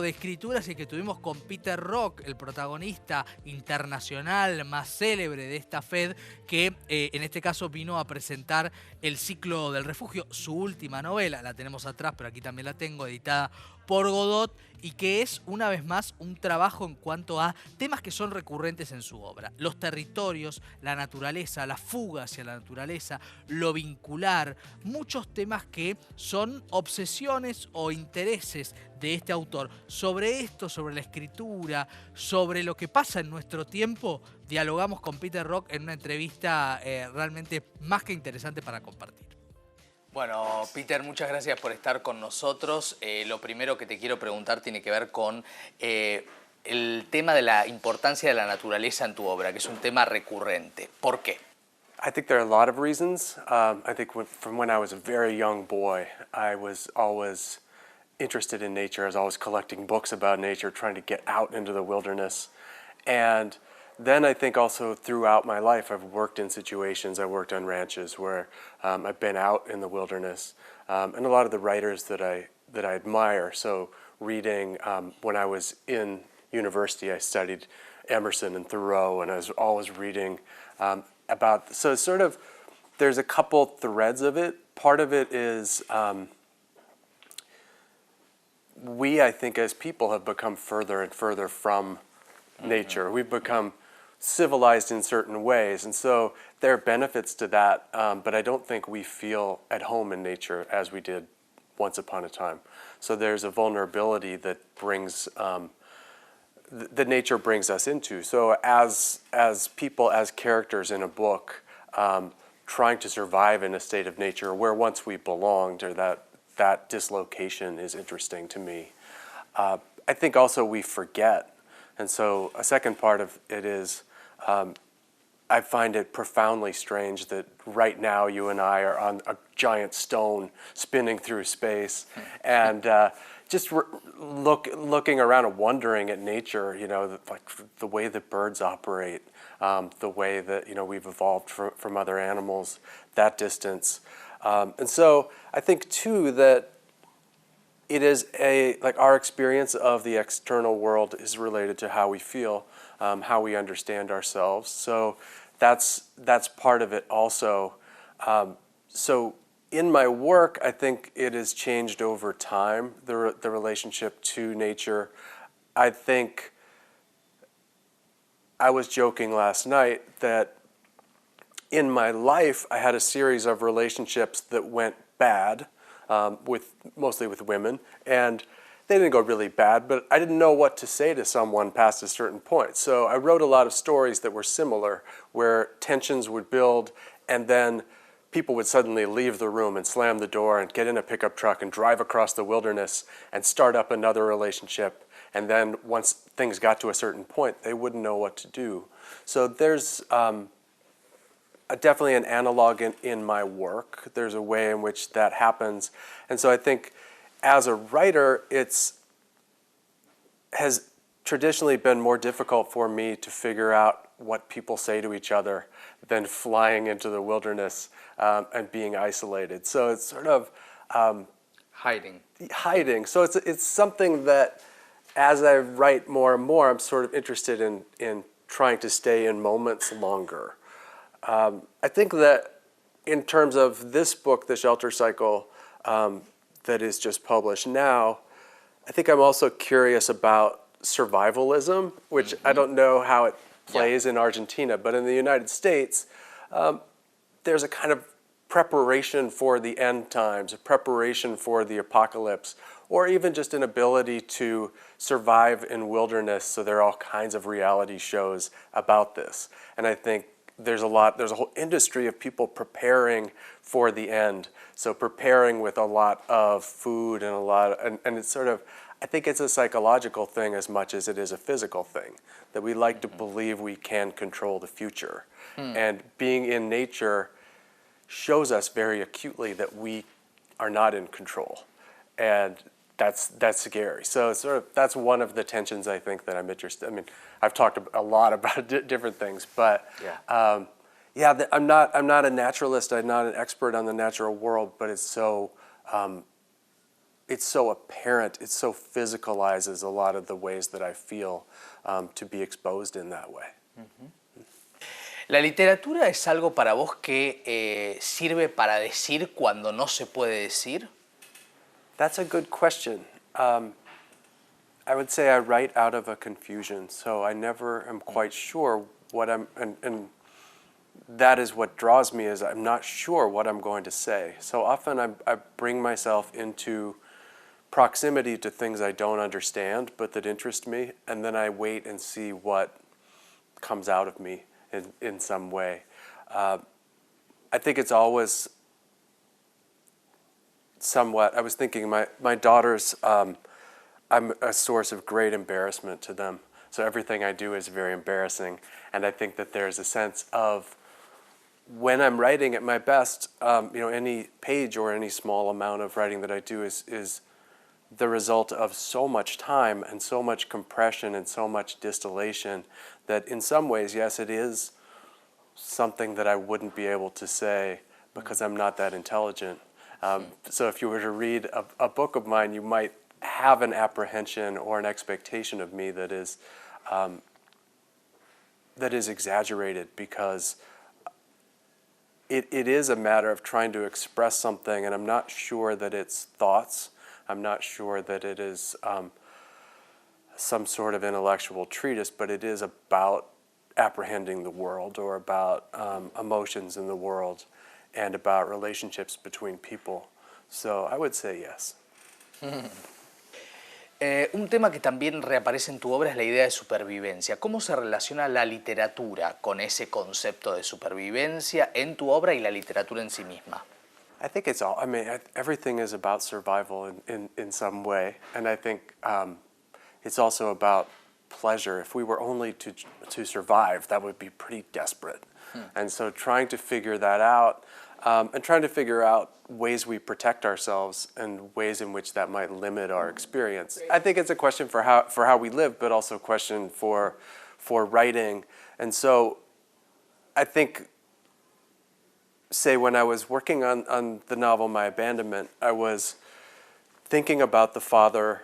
de escrituras y que tuvimos con Peter Rock, el protagonista internacional más célebre de esta FED, que en este caso vino a presentar El ciclo del refugio, su última novela, la tenemos atrás, pero aquí también la tengo, editada por Godot, y que es, una vez más, un trabajo en cuanto a temas que son recurrentes en su obra. Los territorios, la naturaleza, la fuga hacia la naturaleza, lo vincular, muchos temas que son obsesiones o intereses de este autor. Sobre esto, sobre la escritura, sobre lo que pasa en nuestro tiempo, dialogamos con Peter Rock en una entrevista realmente más que interesante para compartir. Bueno, Peter, muchas gracias por estar con nosotros. Lo primero que te quiero preguntar tiene que ver con el tema de la importancia de la naturaleza en tu obra, que es un tema recurrente. ¿Por qué? I think there are a lot of reasons. I think from when I was a very young boy, I was always interested in nature. I was always collecting books about nature, trying to get out into the wilderness. And then I think also throughout my life, I've worked in situations, I worked on ranches where I've been out in the wilderness. And a lot of the writers that I admire, so reading, when I was in university, I studied Emerson and Thoreau, and I was always reading about, so it's sort of, there's a couple threads of it. Part of it is we, I think, as people have become further and further from nature. We've become civilized in certain ways, and so there are benefits to that, but I don't think we feel at home in nature as we did once upon a time. So there's a vulnerability that brings, that nature brings us into. So as people, as characters in a book, trying to survive in a state of nature where once we belonged, or that dislocation is interesting to me. I think also we forget, and so a second part of it is I find it profoundly strange that right now you and I are on a giant stone spinning through space, and just looking around and wondering at nature, you know, like the way that birds operate, the way that, you know, we've evolved from other animals, that distance. And so I think too that it is like our experience of the external world is related to how we feel, how we understand ourselves. So that's part of it also. So in my work, I think it has changed over time, the relationship to nature. I think I was joking last night that in my life, I had a series of relationships that went bad, mostly with women, and they didn't go really bad, but I didn't know what to say to someone past a certain point. So I wrote a lot of stories that were similar, where tensions would build, and then people would suddenly leave the room and slam the door and get in a pickup truck and drive across the wilderness and start up another relationship. And then once things got to a certain point, they wouldn't know what to do. So there's definitely an analog in my work. There's a way in which that happens. And so I think as a writer, has traditionally been more difficult for me to figure out what people say to each other than flying into the wilderness and being isolated. So it's sort of Hiding. So it's something that as I write more and more, I'm sort of interested in trying to stay in moments longer. I think that in terms of this book, The Shelter Cycle, that is just published now, I think I'm also curious about survivalism, which I don't know how it plays in Argentina, but in the United States, there's a kind of preparation for the end times, a preparation for the apocalypse, or even just an ability to survive in wilderness. So there are all kinds of reality shows about this. And I think there's a whole industry of people preparing for the end. So preparing with a lot of food and and it's sort of, I think it's a psychological thing as much as it is a physical thing, that we like to believe we can control the future. And being in nature shows us very acutely that we are not in control. And that's scary. So it's sort of, that's one of the tensions I think that I'm interested. I mean, I've talked a lot about different things, but I'm not a naturalist. I'm not an expert on the natural world, but it's so it's so apparent, it so physicalizes a lot of the ways that I feel to be exposed in that way. ¿La literatura es algo para vos que sirve para decir cuando no se puede decir? That's a good question. I would say I write out of a confusion, so I never am quite sure what and that is what draws me, is I'm not sure what I'm going to say. So often I bring myself into proximity to things I don't understand but that interest me, and then I wait and see what comes out of me in some way. I think it's always somewhat, I was thinking my daughters, I'm a source of great embarrassment to them. So everything I do is very embarrassing. And I think that there's a sense of, when I'm writing at my best, any page or any small amount of writing that I do is the result of so much time and so much compression and so much distillation that in some ways, yes, it is something that I wouldn't be able to say because I'm not that intelligent. So if you were to read a book of mine, you might have an apprehension or an expectation of me that is exaggerated, because it is a matter of trying to express something, and I'm not sure that it's thoughts. I'm not sure that it is some sort of intellectual treatise, but it is about apprehending the world, or about emotions in the world, and about relationships between people. So I would say yes. Un tema que también reaparece en tu obra es la idea de supervivencia. ¿Cómo se relaciona la literatura con ese concepto de supervivencia en tu obra y la literatura en sí misma? I think it's all, everything is about survival in some way. And I think it's also about pleasure. If we were only to survive, that would be pretty desperate. And so trying to figure that out, and trying to figure out ways we protect ourselves and ways in which that might limit our experience. I think it's a question for how we live, but also a question for writing. And so I think, say, when I was working on the novel My Abandonment, I was thinking about the father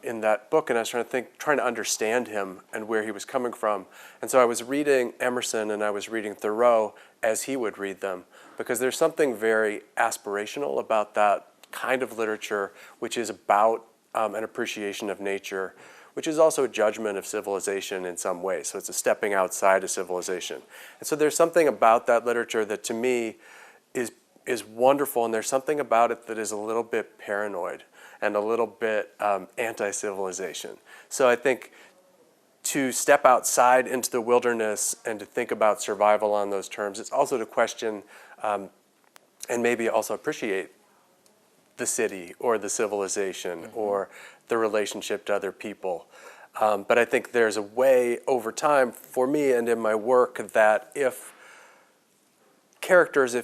in that book, and I was trying to understand him and where he was coming from. And so I was reading Emerson and I was reading Thoreau as he would read them, because there's something very aspirational about that kind of literature, which is about an appreciation of nature, which is also a judgment of civilization in some ways. So it's a stepping outside of civilization. And so there's something about that literature that to me is wonderful, and there's something about it that is a little bit paranoid and a little bit anti-civilization. So I think to step outside into the wilderness and to think about survival on those terms, it's also to question and maybe also appreciate the city or the civilization or the relationship to other people. But I think there's a way over time for me and in my work that if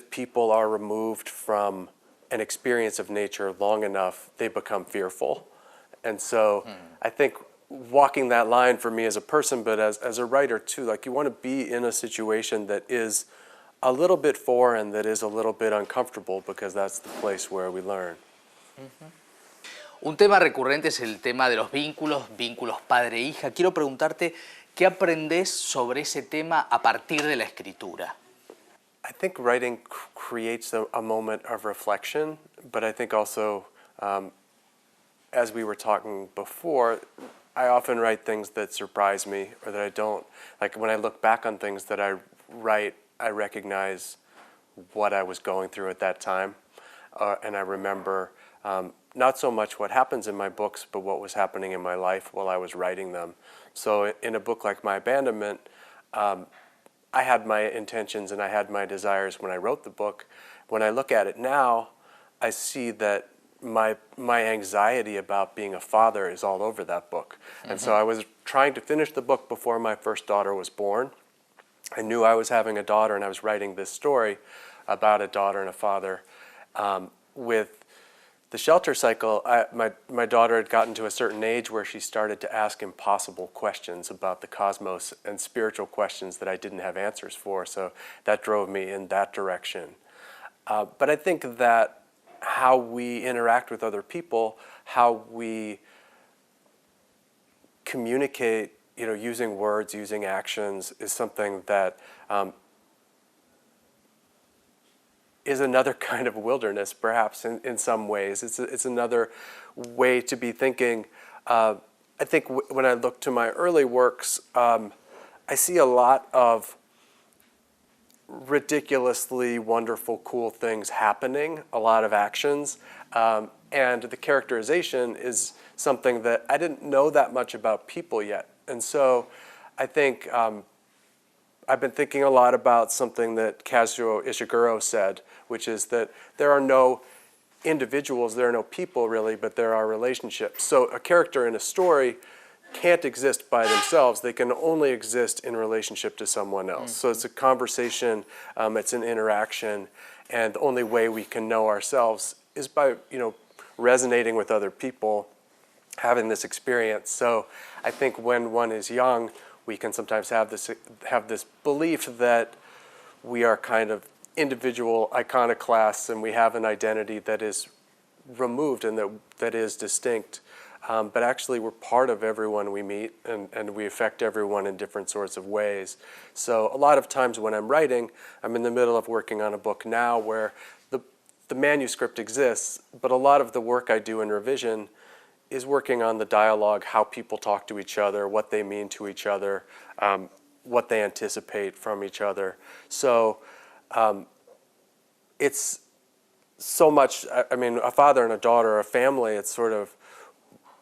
people are removed from an experience of nature long enough, they become fearful. And so I think walking that line for me as a person, but as a writer too, like, you want to be in a situation that is a little bit foreign, that is a little bit uncomfortable, because that's the place where we learn. Un tema recurrente es el tema de los vínculos padre-hija. Quiero preguntarte, ¿qué aprendes sobre ese tema a partir de la escritura? I think writing creates a moment of reflection, but I think also, as we were talking before, I often write things that surprise me or that I don't. Like, when I look back on things that I write, I recognize what I was going through at that time. And I remember not so much what happens in my books, but what was happening in my life while I was writing them. So in a book like My Abandonment, I had my intentions and I had my desires when I wrote the book. When I look at it now, I see that my anxiety about being a father is all over that book. And so I was trying to finish the book before my first daughter was born. I knew I was having a daughter, and I was writing this story about a daughter and a father. With the shelter cycle, my daughter had gotten to a certain age where she started to ask impossible questions about the cosmos and spiritual questions that I didn't have answers for, so that drove me in that direction. But I think that how we interact with other people how we communicate, using words, using actions, is something that is another kind of wilderness, perhaps, in some ways. It's another way to be thinking. I think when I look to my early works, I see a lot of ridiculously wonderful, cool things happening, a lot of actions, and the characterization is something that I didn't know that much about people yet. And so I think I've been thinking a lot about something that Kazuo Ishiguro said, which is that there are no individuals, there are no people really, but there are relationships. So a character in a story can't exist by themselves. They can only exist in relationship to someone else. So it's a conversation, it's an interaction, and the only way we can know ourselves is by, resonating with other people, having this experience. So I think when one is young, we can sometimes have this belief that we are kind of individual iconoclasts and we have an identity that is removed and that is distinct. But actually we're part of everyone we meet and we affect everyone in different sorts of ways. So a lot of times when I'm writing, I'm in the middle of working on a book now where the manuscript exists, but a lot of the work I do in revision is working on the dialogue, how people talk to each other, what they mean to each other, what they anticipate from each other. So it's so much, a father and a daughter, a family, it's sort of,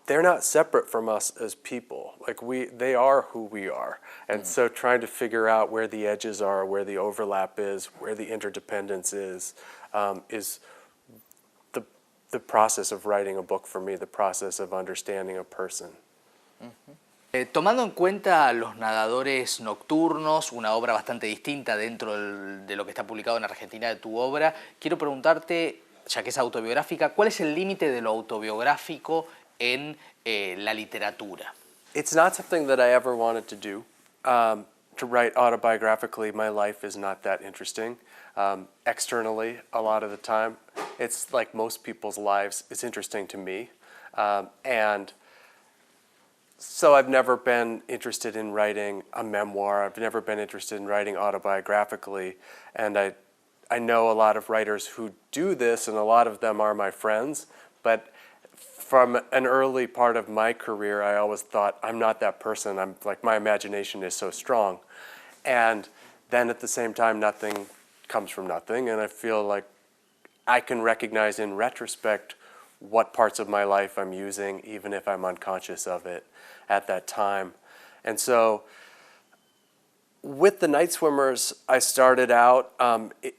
they're not separate from us as people. They are who we are. And so trying to figure out where the edges are, where the overlap is, where the interdependence is the process of writing a book for me, the process of understanding a person. Tomando en cuenta Los nadadores nocturnos, una obra bastante distinta dentro de lo que está publicado en Argentina de tu obra, quiero preguntarte, ya que es autobiográfica, ¿cuál es el límite de lo autobiográfico en la literatura? It's not something that I ever wanted to do. To write autobiographically, my life is not that interesting. Externally, a lot of the time, it's like most people's lives, it's interesting to me. And so I've never been interested in writing a memoir. I've never been interested in writing autobiographically. And I know a lot of writers who do this, and a lot of them are my friends. But from an early part of my career, I always thought, I'm not that person. My imagination is so strong. And then at the same time, nothing comes from nothing. And I feel like I can recognize in retrospect what parts of my life I'm using, even if I'm unconscious of it at that time. And so with the Night Swimmers, I started out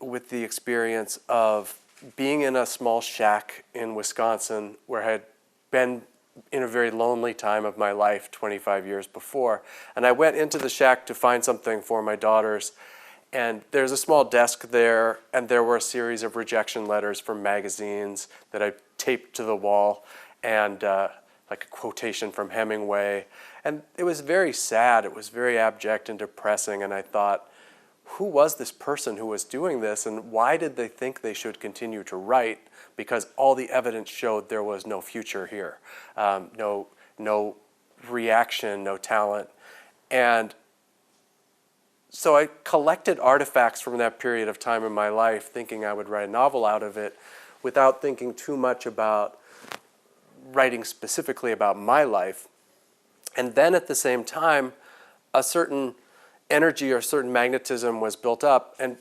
with the experience of being in a small shack in Wisconsin where I had been in a very lonely time of my life 25 years before. And I went into the shack to find something for my daughters. And there's a small desk there, and there were a series of rejection letters from magazines that I taped to the wall, and like a quotation from Hemingway. And it was very sad. It was very abject and depressing. And I thought, who was this person who was doing this, and why did they think they should continue to write? Because all the evidence showed there was no future here, no reaction, no talent. And so I collected artifacts from that period of time in my life, thinking I would write a novel out of it, without thinking too much about writing specifically about my life. And then at the same time, a certain energy or a certain magnetism was built up, and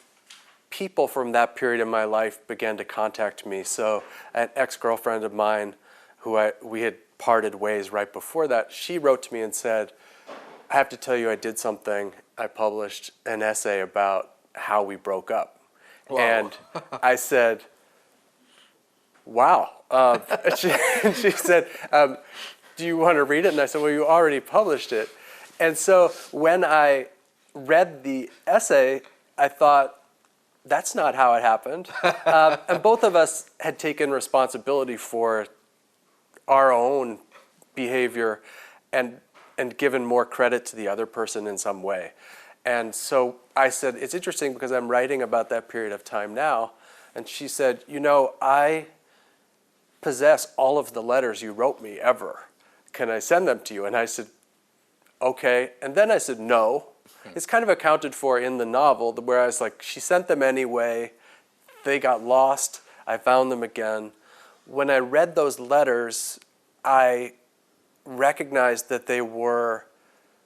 people from that period in my life began to contact me. So an ex-girlfriend of mine, we had parted ways right before that, she wrote to me and said, I have to tell you I did something. I published an essay about how we broke up. Wow. And I said, wow. She said, do you want to read it? And I said, well, you already published it. And so when I read the essay, I thought, that's not how it happened. And both of us had taken responsibility for our own behavior and given more credit to the other person in some way. And so I said, it's interesting because I'm writing about that period of time now. And she said, I possess all of the letters you wrote me ever. Can I send them to you? And I said, okay. And then I said, no. It's kind of accounted for in the novel, where I was like, she sent them anyway. They got lost. I found them again. When I read those letters, I recognized that they were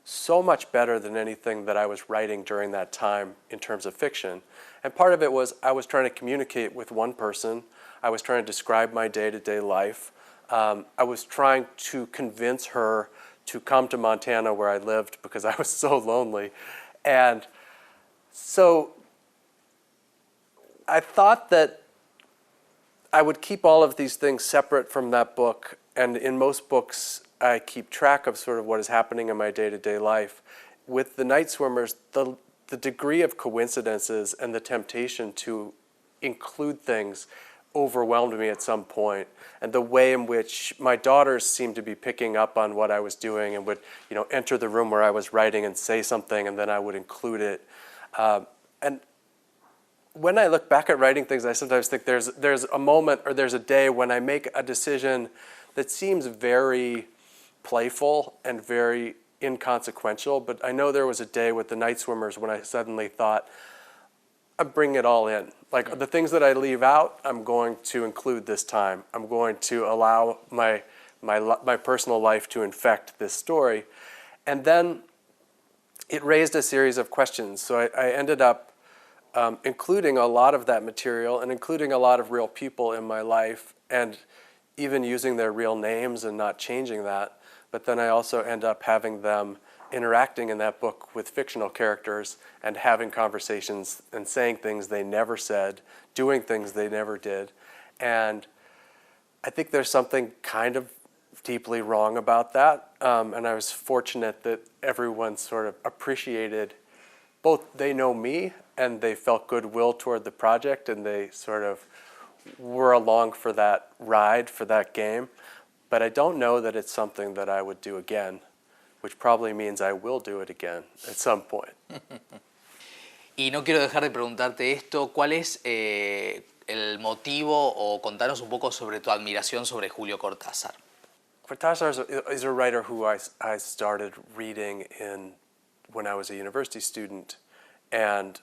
so much better than anything that I was writing during that time in terms of fiction. And part of it was I was trying to communicate with one person. I was trying to describe my day-to-day life. I was trying to convince her to come to Montana where I lived because I was so lonely. And so I thought that I would keep all of these things separate from that book. And in most books, I keep track of sort of what is happening in my day-to-day life. With The Night Swimmers, the degree of coincidences and the temptation to include things overwhelmed me at some point. And the way in which my daughters seemed to be picking up on what I was doing and would, enter the room where I was writing and say something, and then I would include it. And when I look back at writing things, I sometimes think there's a moment or there's a day when I make a decision that seems very playful and very inconsequential, but I know there was a day with The Night Swimmers when I suddenly thought, I'm bringing it all in. Like the things that I leave out, I'm going to include this time. I'm going to allow my personal life to infect this story. And then it raised a series of questions. So I ended up including a lot of that material and including a lot of real people in my life and even using their real names and not changing that. But then I also end up having them interacting in that book with fictional characters and having conversations and saying things they never said, doing things they never did. And I think there's something kind of deeply wrong about that. And I was fortunate that everyone sort of appreciated, both they know me and they felt goodwill toward the project and they sort of were along for that ride, for that game. But I don't know that it's something that I would do again, which probably means I will do it again at some point. Y no quiero dejar de preguntarte esto, ¿cuál es el motivo o contanos un poco sobre tu admiración sobre Julio Cortázar? Cortázar is a writer who I started reading when I was a university student and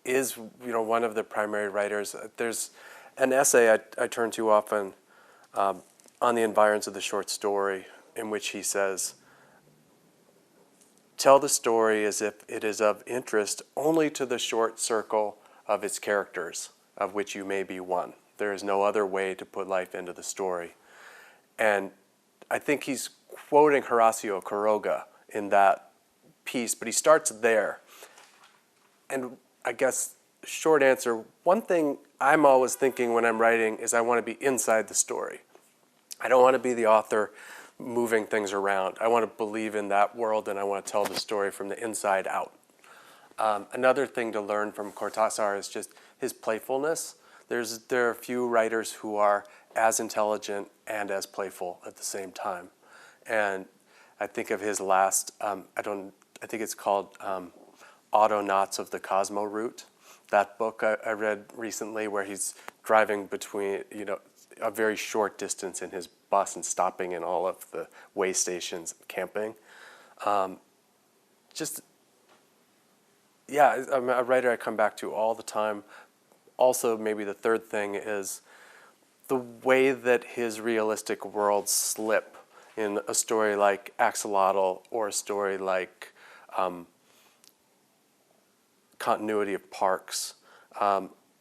is one of the primary writers. There's an essay I turn to often on the environs of the short story in which he says, tell the story as if it is of interest only to the short circle of its characters, of which you may be one. There is no other way to put life into the story. And I think he's quoting Horacio Quiroga in that piece, but he starts there. And I guess, short answer, one thing I'm always thinking when I'm writing is I want to be inside the story. I don't want to be the author moving things around. I want to believe in that world and I want to tell the story from the inside out. Another thing to learn from Cortázar is just his playfulness. There are a few writers who are as intelligent and as playful at the same time. And I think of his last, I think it's called Autonauts of the Cosmo Route. That book I read recently where he's driving between, a very short distance in his bus and stopping in all of the way stations, camping. I'm a writer I come back to all the time. Also, maybe the third thing is the way that his realistic worlds slip in a story like Axolotl or a story like Continuity of Parks,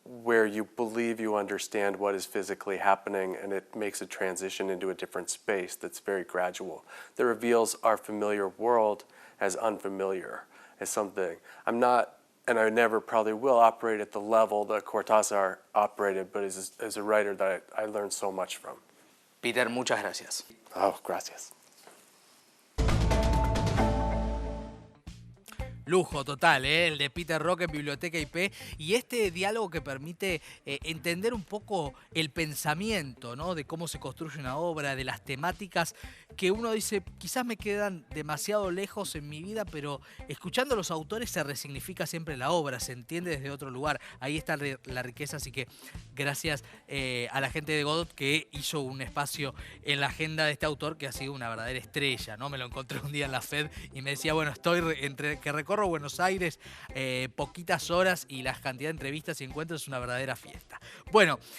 where you believe you understand what is physically happening and it makes a transition into a different space that's very gradual. That reveals our familiar world as unfamiliar, as something. I'm not, and I never probably will operate at the level that Cortázar operated, but as a writer that I learned so much from. Peter, muchas gracias. Oh, gracias. Lujo total, ¿eh? El de Peter Rock en Biblioteca IP. Y este diálogo que permite entender un poco el pensamiento, ¿no? De cómo se construye una obra, de las temáticas que uno dice, quizás me quedan demasiado lejos en mi vida, pero escuchando a los autores se resignifica siempre la obra, se entiende desde otro lugar. Ahí está la riqueza, así que gracias a la gente de Godot que hizo un espacio en la agenda de este autor que ha sido una verdadera estrella, ¿no? Me lo encontré un día en la FED y me decía, bueno, estoy entre que recorro Buenos Aires poquitas horas y la cantidad de entrevistas y encuentros es una verdadera fiesta. Bueno,